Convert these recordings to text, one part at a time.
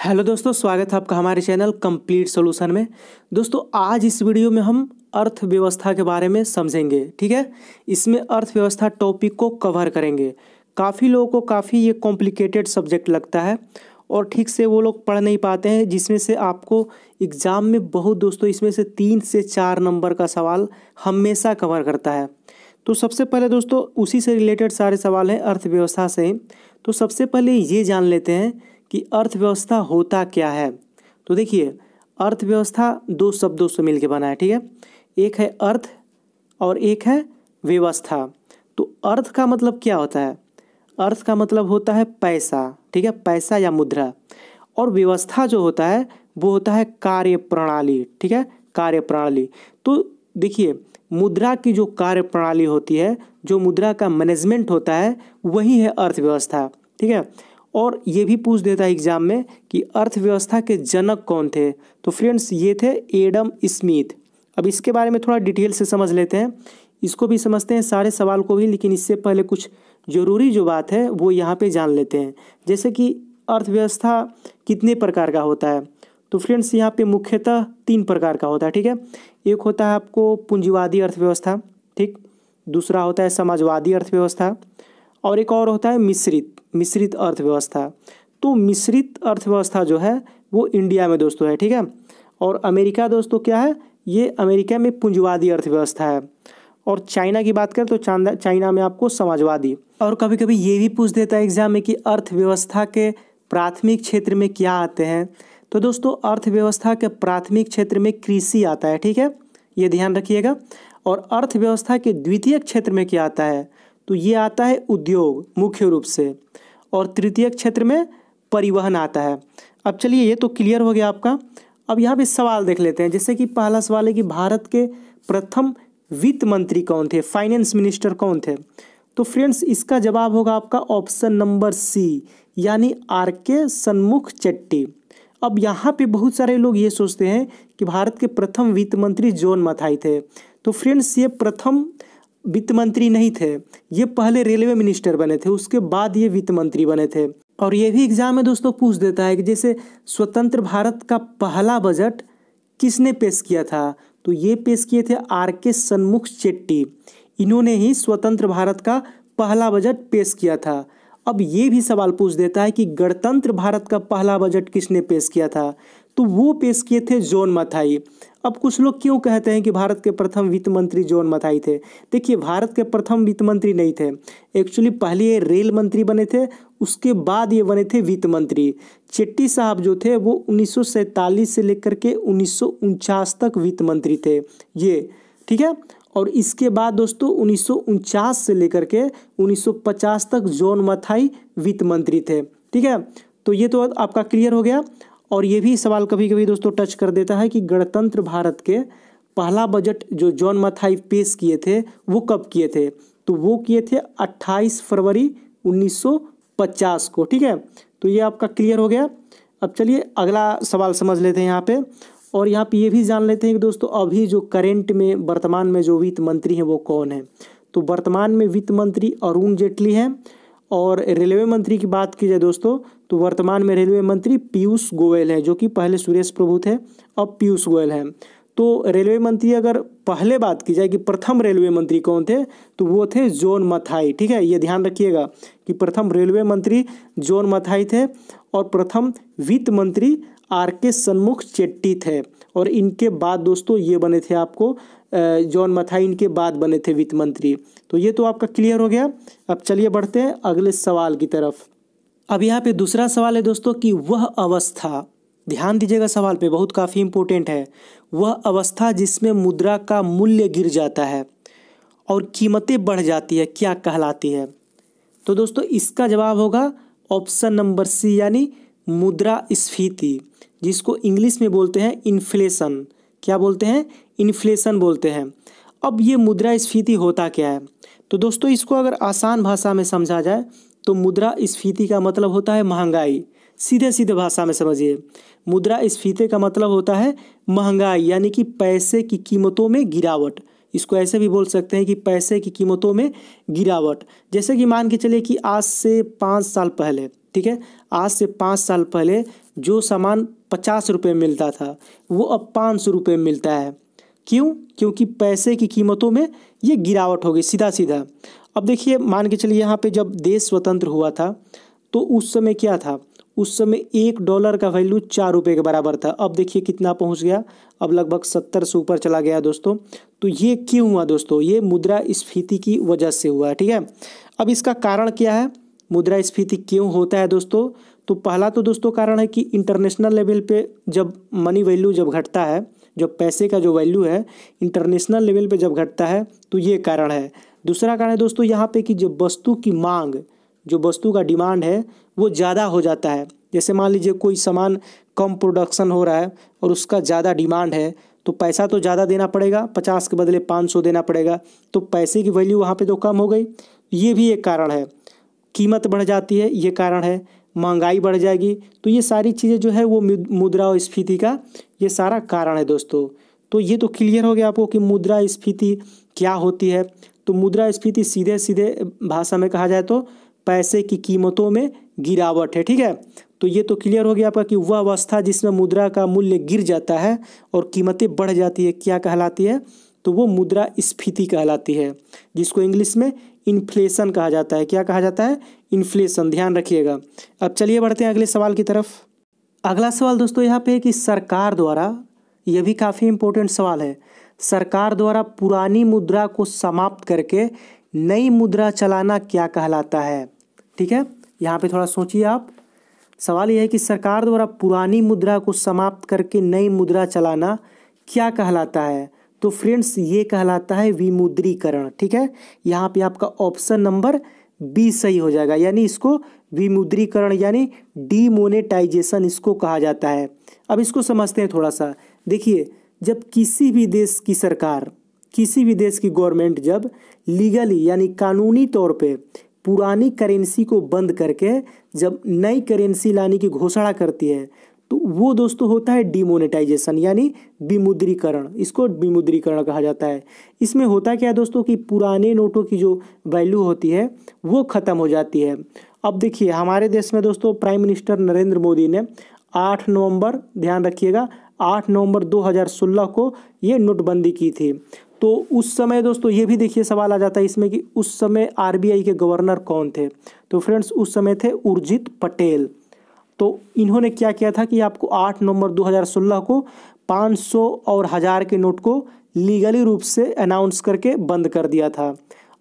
Hello दोस्तों, स्वागत है आपका हमारे चैनल कंप्लीट सॉल्यूशन में। दोस्तों आज इस वीडियो में हम अर्थव्यवस्था के बारे में समझेंगे। ठीक है, इसमें अर्थव्यवस्था टॉपिक को कवर करेंगे। काफ़ी लोगों को काफ़ी ये कॉम्प्लिकेटेड सब्जेक्ट लगता है और ठीक से वो लोग पढ़ नहीं पाते हैं, जिसमें से आपको एग्ज़ाम में बहुत दोस्तों इसमें से 3 से 4 नंबर का सवाल हमेशा कवर करता है। तो सबसे पहले दोस्तों उसी से रिलेटेड सारे सवाल हैं, अर्थव्यवस्था से। तो सबसे पहले ये जान लेते हैं कि अर्थव्यवस्था होता क्या है। तो देखिए, अर्थव्यवस्था 2 शब्दों से मिलकर बना है। ठीक है, एक है अर्थ और एक है व्यवस्था। तो अर्थ का मतलब क्या होता है? अर्थ का मतलब होता है पैसा। ठीक है, पैसा या मुद्रा। और व्यवस्था जो होता है वो होता है कार्य प्रणाली। ठीक है, कार्य प्रणाली। तो देखिए, मुद्रा की जो कार्य प्रणाली होती है, जो मुद्रा का मैनेजमेंट होता है, वही है अर्थव्यवस्था। ठीक है, और ये भी पूछ देता है एग्जाम में कि अर्थव्यवस्था के जनक कौन थे। तो फ्रेंड्स ये थे एडम स्मिथ। अब इसके बारे में थोड़ा डिटेल से समझ लेते हैं, इसको भी समझते हैं सारे सवाल को भी, लेकिन इससे पहले कुछ ज़रूरी जो बात है वो यहाँ पे जान लेते हैं। जैसे कि अर्थव्यवस्था कितने प्रकार का होता है। तो फ्रेंड्स यहाँ पे मुख्यतः 3 प्रकार का होता है। ठीक है, एक होता है आपको पूंजीवादी अर्थव्यवस्था, ठीक, दूसरा होता है समाजवादी अर्थव्यवस्था, और एक और होता है मिश्रित अर्थव्यवस्था। तो मिश्रित अर्थव्यवस्था जो है वो इंडिया में दोस्तों है। ठीक है, और अमेरिका दोस्तों क्या है, ये अमेरिका में पूंजीवादी अर्थव्यवस्था है। और चाइना की बात करें तो चाइना में आपको समाजवादी। और कभी कभी ये भी पूछ देता है एग्जाम में कि अर्थव्यवस्था के प्राथमिक क्षेत्र में क्या आते हैं। तो दोस्तों अर्थव्यवस्था के प्राथमिक क्षेत्र में कृषि आता है। ठीक है, ये ध्यान रखिएगा। और अर्थव्यवस्था के द्वितीय क्षेत्र में क्या आता है, तो ये आता है उद्योग मुख्य रूप से, और तृतीय क्षेत्र में परिवहन आता है। अब चलिए, ये तो क्लियर हो गया आपका। अब यहाँ पे सवाल देख लेते हैं। जैसे कि पहला सवाल है कि भारत के प्रथम वित्त मंत्री कौन थे, फाइनेंस मिनिस्टर कौन थे। तो फ्रेंड्स इसका जवाब होगा आपका ऑप्शन नंबर सी, यानी आर.के. षणमुख चेट्टी। अब यहाँ पे बहुत सारे लोग ये सोचते हैं कि भारत के प्रथम वित्त मंत्री जॉन मथाई थे। तो फ्रेंड्स ये प्रथम वित्त मंत्री नहीं थे, ये पहले रेलवे मिनिस्टर बने थे, उसके बाद ये वित्त मंत्री बने थे। और ये भी एग्जाम में दोस्तों पूछ देता है कि जैसे स्वतंत्र भारत का पहला बजट किसने पेश किया था। तो ये पेश किए थे आर.के. षणमुख चेट्टी। इन्होंने ही स्वतंत्र भारत का पहला बजट पेश किया था। अब ये भी सवाल पूछ देता है कि गणतंत्र भारत का पहला बजट किसने पेश किया था। तो वो पेश किए थे जॉन मथाई। अब कुछ लोग क्यों कहते हैं कि भारत के प्रथम वित्त मंत्री जॉन मथाई थे। देखिए, भारत के प्रथम वित्त मंत्री नहीं थे, एक्चुअली पहले ये रेल मंत्री बने थे, उसके बाद ये बने थे वित्त मंत्री। चेट्टी साहब जो थे वो 1947 से लेकर के 1949 तक वित्त मंत्री थे ये। ठीक है, और इसके बाद दोस्तों 1949 से लेकर के 1950 तक जॉन मथाई वित्त मंत्री थे। ठीक है, तो ये तो आपका क्लियर हो गया। और ये भी सवाल कभी कभी दोस्तों टच कर देता है कि गणतंत्र भारत के पहला बजट जो जॉन मथाई पेश किए थे वो कब किए थे। तो वो किए थे 28 फरवरी 1950 को। ठीक है, तो ये आपका क्लियर हो गया। अब चलिए अगला सवाल समझ लेते हैं यहाँ पे। और यहाँ पे ये भी जान लेते हैं कि दोस्तों अभी जो करेंट में वर्तमान में जो वित्त मंत्री हैं वो कौन है। तो वर्तमान में वित्त मंत्री अरुण जेटली हैं। और रेलवे मंत्री की बात की जाए दोस्तों तो वर्तमान में रेलवे मंत्री पीयूष गोयल हैं, जो कि पहले सुरेश प्रभु थे, अब पीयूष गोयल हैं। तो रेलवे मंत्री अगर पहले बात की जाए कि प्रथम रेलवे मंत्री कौन थे, तो वो थे जॉन मथाई। ठीक है, ये ध्यान रखिएगा कि प्रथम रेलवे मंत्री जॉन मथाई थे और प्रथम वित्त मंत्री आर.के. षणमुख चेट्टी थे। और इनके बाद दोस्तों ये बने थे आपको जॉन मथाई, इनके बाद बने थे वित्त मंत्री। तो ये तो आपका क्लियर हो गया। अब चलिए बढ़ते हैं अगले सवाल की तरफ। अब यहाँ पे दूसरा सवाल है दोस्तों कि वह अवस्था, ध्यान दीजिएगा सवाल पे, बहुत काफ़ी इंपॉर्टेंट है। वह अवस्था जिसमें मुद्रा का मूल्य गिर जाता है और कीमतें बढ़ जाती है क्या कहलाती है। तो दोस्तों इसका जवाब होगा ऑप्शन नंबर सी, यानी मुद्रास्फीति, जिसको इंग्लिश में बोलते हैं इन्फ्लेशन। क्या बोलते हैं? इन्फ्लेशन बोलते हैं। अब ये मुद्रास्फीति होता क्या है। तो दोस्तों इसको अगर आसान भाषा में समझा जाए तो मुद्रास्फीति का मतलब होता है महंगाई। सीधे सीधे भाषा में समझिए, मुद्रास्फीति का मतलब होता है महंगाई, यानी कि पैसे की कीमतों में गिरावट। इसको ऐसे भी बोल सकते हैं कि पैसे की कीमतों में गिरावट। जैसे कि मान के चलिए कि आज से 5 साल पहले, ठीक है। आज से 5 साल पहले जो सामान 50 रुपये में मिलता था वो अब 500 रुपये में मिलता है। क्यों? क्योंकि पैसे की कीमतों में ये गिरावट हो गई सीधा सीधा। अब देखिए, मान के चलिए यहाँ पे जब देश स्वतंत्र हुआ था तो उस समय क्या था, उस समय $1 का वैल्यू 4 रुपये के बराबर था। अब देखिए कितना पहुँच गया, अब लगभग 70 से ऊपर चला गया दोस्तों। तो ये क्यों हुआ दोस्तों? ये मुद्रास्फीति की वजह से हुआ है, ठीक है। अब इसका कारण क्या है, मुद्रास्फीति क्यों होता है दोस्तों? तो पहला तो दोस्तों कारण है कि इंटरनेशनल लेवल पे जब मनी वैल्यू जब घटता है, जब पैसे का जो वैल्यू है इंटरनेशनल लेवल पे जब घटता है तो ये कारण है। दूसरा कारण है दोस्तों यहाँ पे कि जो वस्तु की मांग, जो वस्तु का डिमांड है वो ज़्यादा हो जाता है। जैसे मान लीजिए कोई सामान कम प्रोडक्शन हो रहा है और उसका ज़्यादा डिमांड है तो पैसा तो ज़्यादा देना पड़ेगा, 50 के बदले 500 देना पड़ेगा, तो पैसे की वैल्यू वहाँ पे तो कम हो गई। ये भी एक कारण है। कीमत बढ़ जाती है, ये कारण है। महंगाई बढ़ जाएगी, तो ये सारी चीज़ें जो है वो मुद्रास्फीति का ये सारा कारण है दोस्तों। तो ये तो क्लियर हो गया आपको कि मुद्रास्फीति क्या होती है। तो मुद्रास्फीति सीधे सीधे भाषा में कहा जाए तो पैसे की कीमतों में गिरावट है, ठीक है। तो ये तो क्लियर हो गया आपका कि वह अवस्था जिसमें मुद्रा का मूल्य गिर जाता है और कीमतें बढ़ जाती है क्या कहलाती है, तो वो मुद्रास्फीति कहलाती है, जिसको इंग्लिश में इन्फ्लेशन कहा जाता है। क्या कहा जाता है? इन्फ्लेशन, ध्यान रखिएगा। अब चलिए बढ़ते हैं अगले सवाल की तरफ। अगला सवाल दोस्तों यहाँ पे है कि सरकार द्वारा, यह भी काफ़ी इम्पोर्टेंट सवाल है, सरकार द्वारा पुरानी मुद्रा को समाप्त करके नई मुद्रा चलाना क्या कहलाता है, ठीक है। यहाँ पे थोड़ा सोचिए आप। सवाल यह है कि सरकार द्वारा पुरानी मुद्रा को समाप्त करके नई मुद्रा चलाना क्या कहलाता है। तो फ्रेंड्स ये कहलाता है विमुद्रीकरण, ठीक है। यहाँ पे आपका ऑप्शन नंबर बी सही हो जाएगा, यानी इसको विमुद्रीकरण यानी डीमोनेटाइजेशन इसको कहा जाता है। अब इसको समझते हैं थोड़ा सा। देखिए, जब किसी भी देश की सरकार, किसी भी देश की गवर्नमेंट जब लीगली यानी कानूनी तौर पे पुरानी करेंसी को बंद करके जब नई करेंसी लाने की घोषणा करती है तो वो दोस्तों होता है डिमोनेटाइजेशन यानी विमुद्रीकरण। इसको विमुद्रीकरण कहा जाता है। इसमें होता क्या है दोस्तों कि पुराने नोटों की जो वैल्यू होती है वो ख़त्म हो जाती है। अब देखिए, हमारे देश में दोस्तों प्राइम मिनिस्टर नरेंद्र मोदी ने 8 नवंबर, ध्यान रखिएगा, 8 नवंबर 2016 को ये नोटबंदी की थी। तो उस समय दोस्तों ये भी देखिए सवाल आ जाता है इसमें कि उस समय आरबीआई के गवर्नर कौन थे। तो फ्रेंड्स उस समय थे उर्जित पटेल। तो इन्होंने क्या किया था कि आपको 8 नवंबर 2016 को 500 और 1000 के नोट को लीगली रूप से अनाउंस करके बंद कर दिया था।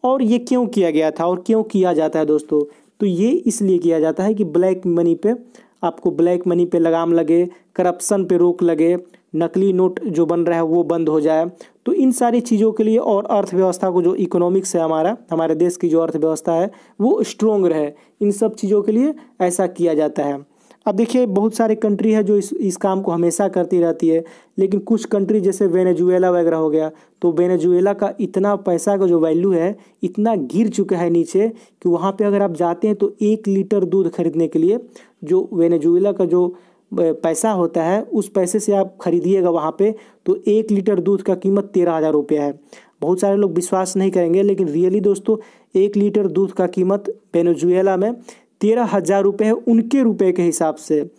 और ये क्यों किया गया था और क्यों किया जाता है दोस्तों? तो ये इसलिए किया जाता है कि ब्लैक मनी पे, आपको ब्लैक मनी पे लगाम लगे, करप्शन पे रोक लगे, नकली नोट जो बन रहा है वो बंद हो जाए। तो इन सारी चीज़ों के लिए और अर्थव्यवस्था को जो इकोनॉमिक्स है हमारे देश की जो अर्थव्यवस्था है वो स्ट्रोंग रहे, इन सब चीज़ों के लिए ऐसा किया जाता है। अब देखिए, बहुत सारे कंट्री है जो इस काम को हमेशा करती रहती है, लेकिन कुछ कंट्री जैसे वेनेजुएला वगैरह हो गया, तो वेनेजुएला का इतना पैसा का जो वैल्यू है इतना गिर चुका है नीचे कि वहाँ पे अगर आप जाते हैं तो 1 लीटर दूध खरीदने के लिए जो वेनेजुएला का जो पैसा होता है उस पैसे से आप खरीदिएगा वहाँ पे तो 1 लीटर दूध का कीमत 13,000 रुपये है। बहुत सारे लोग विश्वास नहीं करेंगे, लेकिन रियली दोस्तों 1 लीटर दूध का कीमत वेनेजुएला में 13,000 रुपये है उनके रुपए के हिसाब से,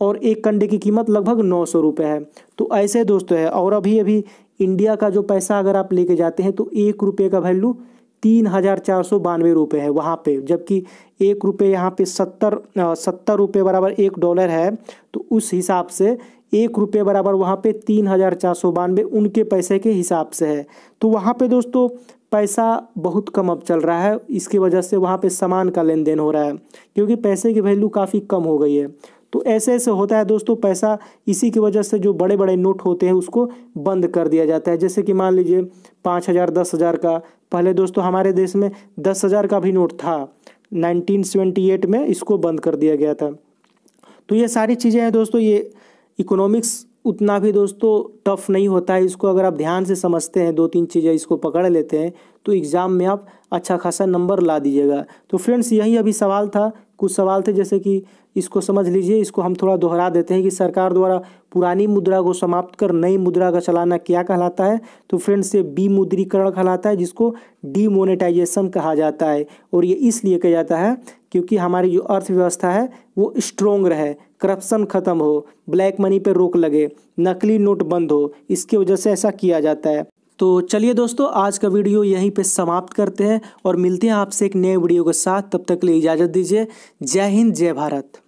और एक कंडे की कीमत लगभग 900 रुपये है। तो ऐसे दोस्तों है। और अभी इंडिया का जो पैसा अगर आप लेके जाते हैं तो 1 रुपये का वैल्यू 3,492 रुपये है वहाँ पे, जबकि 1 रुपये यहाँ पे 70 रुपये बराबर $1 है। तो उस हिसाब से 1 रुपये बराबर वहाँ पे 3,492 उनके पैसे के हिसाब से है। तो वहाँ पे दोस्तों पैसा बहुत कम अब चल रहा है, इसकी वजह से वहाँ पे सामान का लेन देन हो रहा है क्योंकि पैसे की वैल्यू काफ़ी कम हो गई है। तो ऐसे ऐसे होता है दोस्तों, पैसा इसी की वजह से जो बड़े बड़े नोट होते हैं उसको बंद कर दिया जाता है। जैसे कि मान लीजिए 5,000 10,000 का, पहले दोस्तों हमारे देश में 10,000 का भी नोट था, 1978 में इसको बंद कर दिया गया था। तो ये सारी चीज़ें हैं दोस्तों। ये इकोनॉमिक्स उतना भी दोस्तों टफ नहीं होता है, इसको अगर आप ध्यान से समझते हैं, 2-3 चीज़ें इसको पकड़ लेते हैं तो एग्ज़ाम में आप अच्छा खासा नंबर ला दीजिएगा। तो फ्रेंड्स यही अभी सवाल था, कुछ सवाल थे जैसे कि इसको समझ लीजिए। इसको हम थोड़ा दोहरा देते हैं कि सरकार द्वारा पुरानी मुद्रा को समाप्त कर नई मुद्रा का चलाना क्या कहलाता है। तो फ्रेंड्स ये विमुद्रीकरण कहलाता है, जिसको डीमोनेटाइजेशन कहा जाता है। और ये इसलिए किया जाता है क्योंकि हमारी जो अर्थव्यवस्था है वो स्ट्रोंग रहे, करप्शन खत्म हो, ब्लैक मनी पे रोक लगे, नकली नोट बंद हो, इसकी वजह से ऐसा किया जाता है। तो चलिए दोस्तों, आज का वीडियो यहीं पे समाप्त करते हैं और मिलते हैं आपसे एक नए वीडियो के साथ। तब तक के लिए इजाज़त दीजिए। जय हिंद, जय भारत।